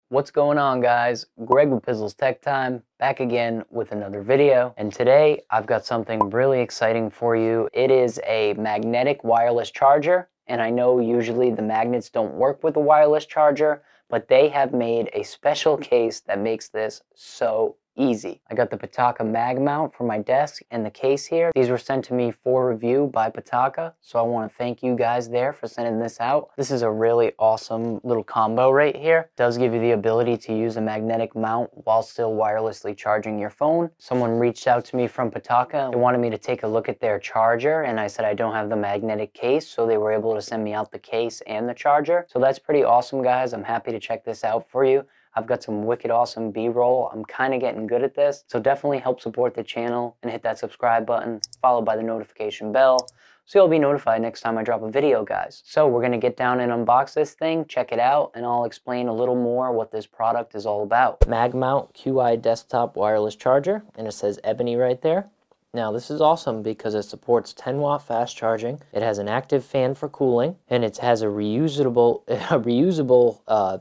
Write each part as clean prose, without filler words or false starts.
What's going on, guys? Greg with PizzlesTechTime, back again with another video. And today I've got something really exciting for you. It is a magnetic wireless charger. And I know usually the magnets don't work with a wireless charger, but they have made a special case that makes this so easy. I got the Pitaka Magmount for my desk and the case here. These were sent to me for review by Pitaka, so I want to thank you guys there for sending this out. This is a really awesome little combo right here. It does give you the ability to use a magnetic mount while still wirelessly charging your phone. Someone reached out to me from Pitaka. They wanted me to take a look at their charger, and I said I don't have the magnetic case, so they were able to send me out the case and the charger. So that's pretty awesome, guys. I'm happy to check this out for you. I've got some wicked awesome B-roll. I'm kind of getting good at this, so definitely help support the channel and hit that subscribe button, followed by the notification bell, so you'll be notified next time I drop a video, guys. So we're going to get down and unbox this thing, check it out, and I'll explain a little more what this product is all about. Magmount QI desktop wireless charger, and it says Ebony right there. Now this is awesome because it supports 10-watt fast charging. It has an active fan for cooling, and it has a reusable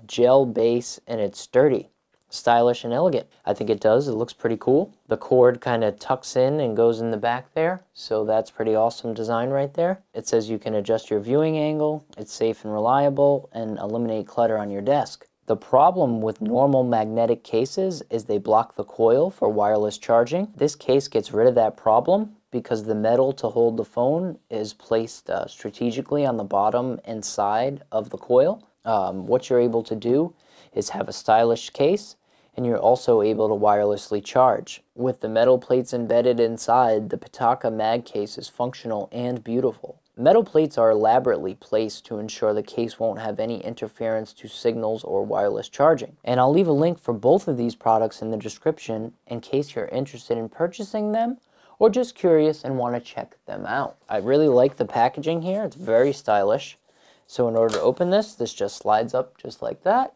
gel base, and it's sturdy, stylish, and elegant. I think it does. It looks pretty cool. The cord kind of tucks in and goes in the back there, so that's pretty awesome design right there. It says you can adjust your viewing angle. It's safe and reliable, and eliminate clutter on your desk. The problem with normal magnetic cases is they block the coil for wireless charging. This case gets rid of that problem because the metal to hold the phone is placed strategically on the bottom and side of the coil. What you're able to do is have a stylish case, and you're also able to wirelessly charge. With the metal plates embedded inside, the Pitaka MagCase is functional and beautiful. Metal plates are elaborately placed to ensure the case won't have any interference to signals or wireless charging. And I'll leave a link for both of these products in the description in case you're interested in purchasing them or just curious and want to check them out. I really like the packaging here. It's very stylish. So in order to open this, this just slides up just like that.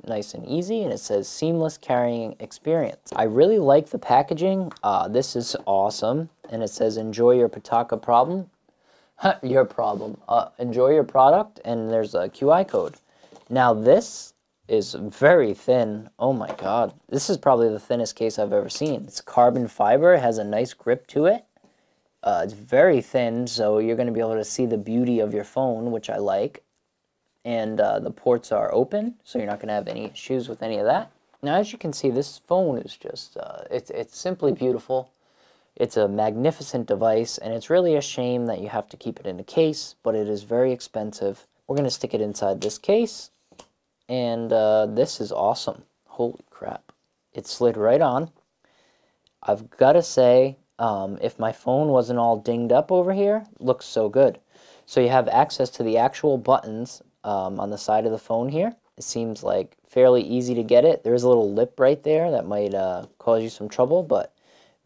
Nice and easy, and it says seamless carrying experience. I really like the packaging. This is awesome, and it says enjoy your Pitaka problem. Your problem. Enjoy your product, and there's a QI code. Now this is very thin. Oh my god. This is probably the thinnest case I've ever seen. It's carbon fiber. It has a nice grip to it. It's very thin, so you're going to be able to see the beauty of your phone, which I like. And the ports are open, so you're not going to have any issues with any of that. Now, as you can see, this phone is just, it's simply beautiful. It's a magnificent device, and it's really a shame that you have to keep it in a case, but it is very expensive. We're going to stick it inside this case, and this is awesome. Holy crap. It slid right on. I've got to say, if my phone wasn't all dinged up over here, it looks so good. So you have access to the actual buttons on the side of the phone here. It seems like fairly easy to get it. There is a little lip right there that might cause you some trouble, but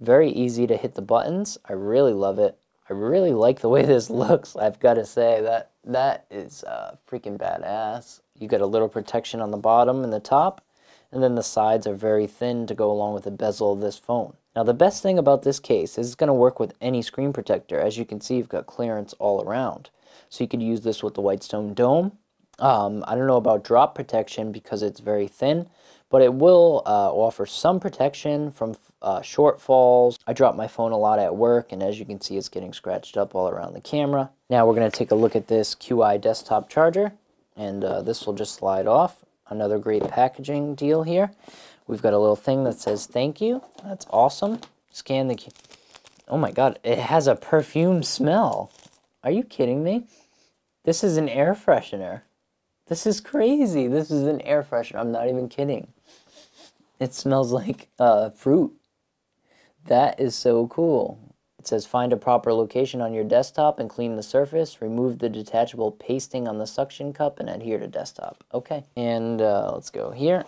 very easy to hit the buttons. I really love it. I really like the way this looks. I've got to say that is freaking badass. You got a little protection on the bottom and the top, and then the sides are very thin to go along with the bezel of this phone. Now the best thing about this case is it's going to work with any screen protector. As you can see, you've got clearance all around. So you could use this with the Whitestone dome. I don't know about drop protection because it's very thin, but it will offer some protection from short falls. I drop my phone a lot at work, and as you can see, it's getting scratched up all around the camera. Now we're going to take a look at this QI desktop charger, and this will just slide off. Another great packaging deal here. We've got a little thing that says thank you. That's awesome. Scan the... Oh my god, it has a perfume smell. Are you kidding me? This is an air freshener. This is crazy. This is an air freshener. I'm not even kidding. It smells like fruit. That is so cool. It says find a proper location on your desktop and clean the surface. Remove the detachable pasting on the suction cup and adhere to desktop. Okay. And let's go here.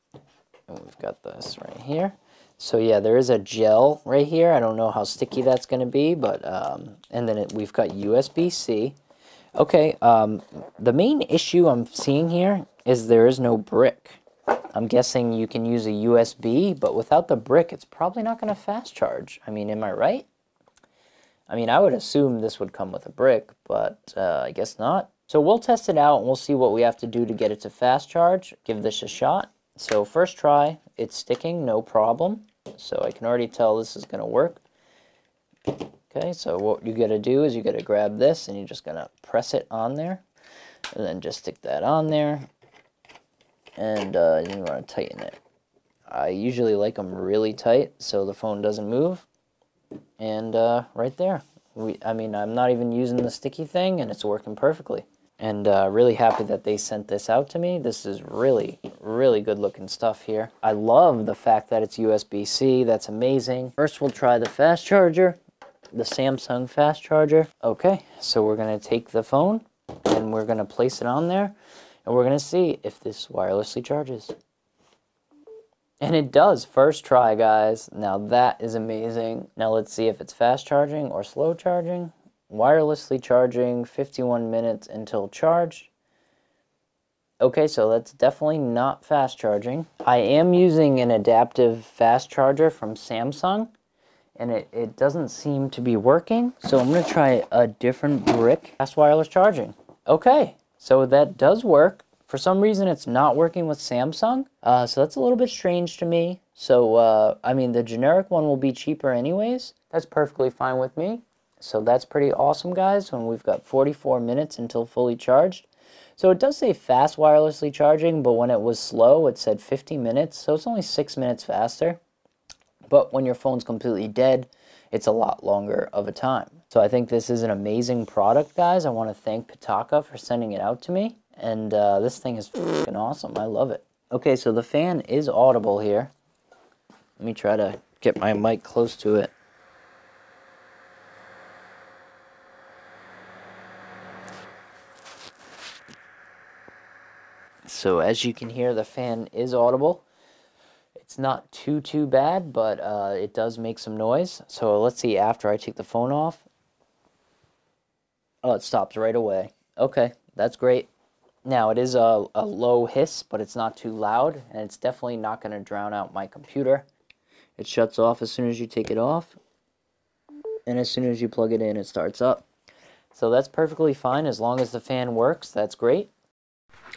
And we've got this right here. So yeah, there is a gel right here. I don't know how sticky that's going to be, but and then we've got USB-C. Okay, the main issue I'm seeing here is there is no brick. I'm guessing you can use a USB, but without the brick, it's probably not going to fast charge. I mean, am I right? I mean, I would assume this would come with a brick, but I guess not. So we'll test it out and we'll see what we have to do to get it to fast charge. Give this a shot. So first try, it's sticking, no problem. So I can already tell this is going to work. Okay, so what you got to do is you got to grab this and you're just going to press it on there. And then just stick that on there. And you want to tighten it. I usually like them really tight so the phone doesn't move. And right there. I mean, I'm not even using the sticky thing and it's working perfectly. And really happy that they sent this out to me. This is really, really good looking stuff here. I love the fact that it's USB-C. That's amazing. First, we'll try the fast charger, the Samsung fast charger. Okay, so we're going to take the phone and we're going to place it on there. And we're going to see if this wirelessly charges. And it does. First try, guys. Now that is amazing. Now let's see if it's fast charging or slow charging. Wirelessly charging, 51 minutes until charged. Okay, so that's definitely not fast charging. I am using an adaptive fast charger from Samsung, and it doesn't seem to be working. So I'm going to try a different brick. Fast wireless charging. Okay, so that does work. For some reason, it's not working with Samsung, so that's a little bit strange to me. So, I mean, the generic one will be cheaper anyways. That's perfectly fine with me. So that's pretty awesome, guys, when we've got 44 minutes until fully charged. So it does say fast wirelessly charging, but when it was slow, it said 50 minutes, so it's only 6 minutes faster. But when your phone's completely dead, it's a lot longer of a time. So I think this is an amazing product, guys. I want to thank Pitaka for sending it out to me. And this thing is freaking awesome. I love it. Okay, so the fan is audible here. Let me try to get my mic close to it. So as you can hear, the fan is audible. It's not too bad, but it does make some noise. So let's see after I take the phone off. Oh, it stops right away. Okay, that's great. Now, it is a low hiss, but it's not too loud, and it's definitely not going to drown out my computer. It shuts off as soon as you take it off, and as soon as you plug it in, it starts up. So that's perfectly fine as long as the fan works. That's great.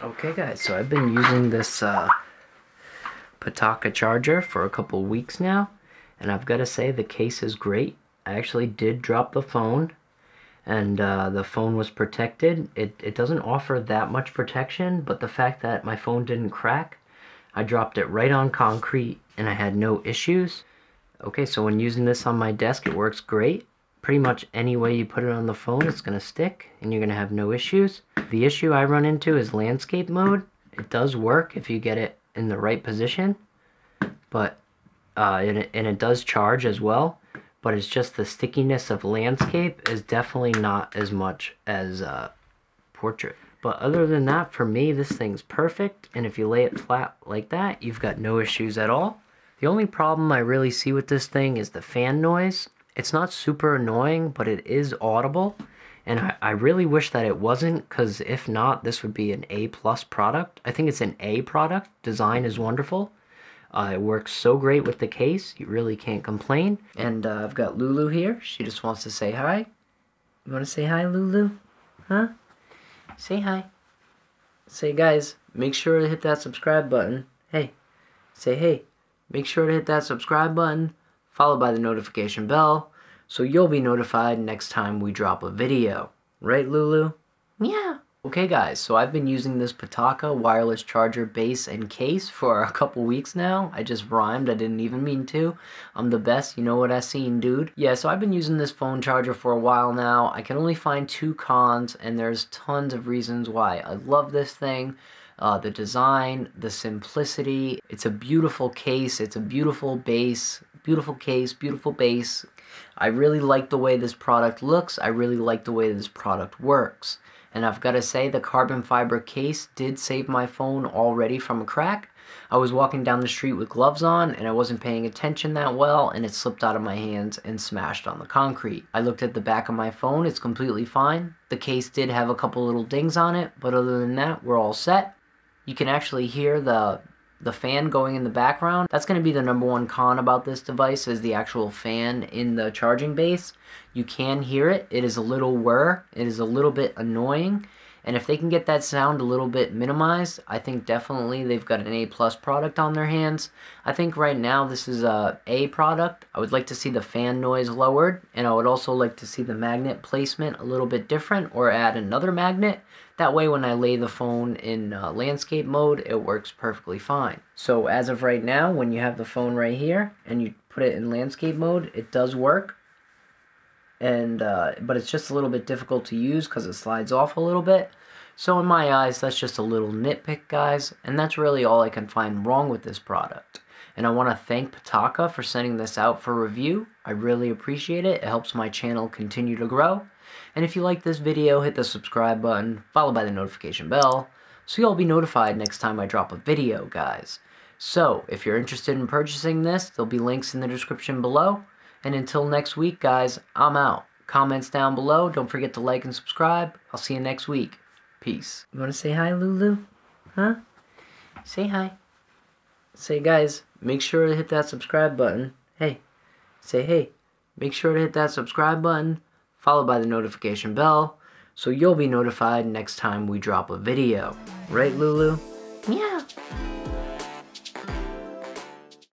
Okay, guys, so I've been using this Pitaka charger for a couple weeks now, and I've got to say the case is great. I actually did drop the phone, and the phone was protected. It doesn't offer that much protection, but the fact that my phone didn't crack, I dropped it right on concrete and I had no issues. Okay, so when using this on my desk, it works great. Pretty much any way you put it on the phone, it's going to stick and you're going to have no issues. The issue I run into is landscape mode. It does work if you get it in the right position, but and it does charge as well. But it's just the stickiness of landscape is definitely not as much as portrait. But other than that, for me, this thing's perfect. And if you lay it flat like that, you've got no issues at all. The only problem I really see with this thing is the fan noise. It's not super annoying, but it is audible. And I really wish that it wasn't, because if not, this would be an A+ product. I think it's an A product. Design is wonderful. It works so great with the case, you really can't complain. And I've got Lulu here. She just wants to say hi. You want to say hi, Lulu? Huh? Say hi. Say, guys, make sure to hit that subscribe button. Hey. Say, hey. Make sure to hit that subscribe button, followed by the notification bell, so you'll be notified next time we drop a video. Right, Lulu? Yeah. Okay, guys, so I've been using this Pitaka wireless charger base and case for a couple weeks now. I just rhymed, I didn't even mean to. I'm the best, you know what I seen, dude. Yeah, so I've been using this phone charger for a while now. I can only find 2 cons, and there's tons of reasons why. I love this thing. The design, the simplicity. It's a beautiful case, it's a beautiful base. Beautiful case, beautiful base. I really like the way this product looks. I really like the way this product works. And I've got to say, the carbon fiber case did save my phone already from a crack. I was walking down the street with gloves on, and I wasn't paying attention that well, and it slipped out of my hands and smashed on the concrete. I looked at the back of my phone, it's completely fine. The case did have a couple little dings on it, but other than that, we're all set. You can actually hear the fan going in the background. That's going to be the #1 con about this device, is the actual fan in the charging base. You can hear it. It is a little whir. It is a little bit annoying. And if they can get that sound a little bit minimized, I think definitely they've got an A+ product on their hands. I think right now this is a A product. I would like to see the fan noise lowered, and I would also like to see the magnet placement a little bit different, or add another magnet. That way when I lay the phone in landscape mode, it works perfectly fine. So as of right now, when you have the phone right here and you put it in landscape mode, it does work. And but it's just a little bit difficult to use because it slides off a little bit. So in my eyes, that's just a little nitpick, guys, and that's really all I can find wrong with this product. And I want to thank Pitaka for sending this out for review. I really appreciate it. It helps my channel continue to grow. And if you like this video, hit the subscribe button, followed by the notification bell, so you'll be notified next time I drop a video, guys. So if you're interested in purchasing this, there'll be links in the description below. And until next week, guys, I'm out. Comments down below. Don't forget to like and subscribe. I'll see you next week. Peace. You want to say hi, Lulu? Huh? Say hi. Say, guys, make sure to hit that subscribe button. Hey. Say, hey. Make sure to hit that subscribe button, followed by the notification bell, so you'll be notified next time we drop a video. Right, Lulu? Yeah.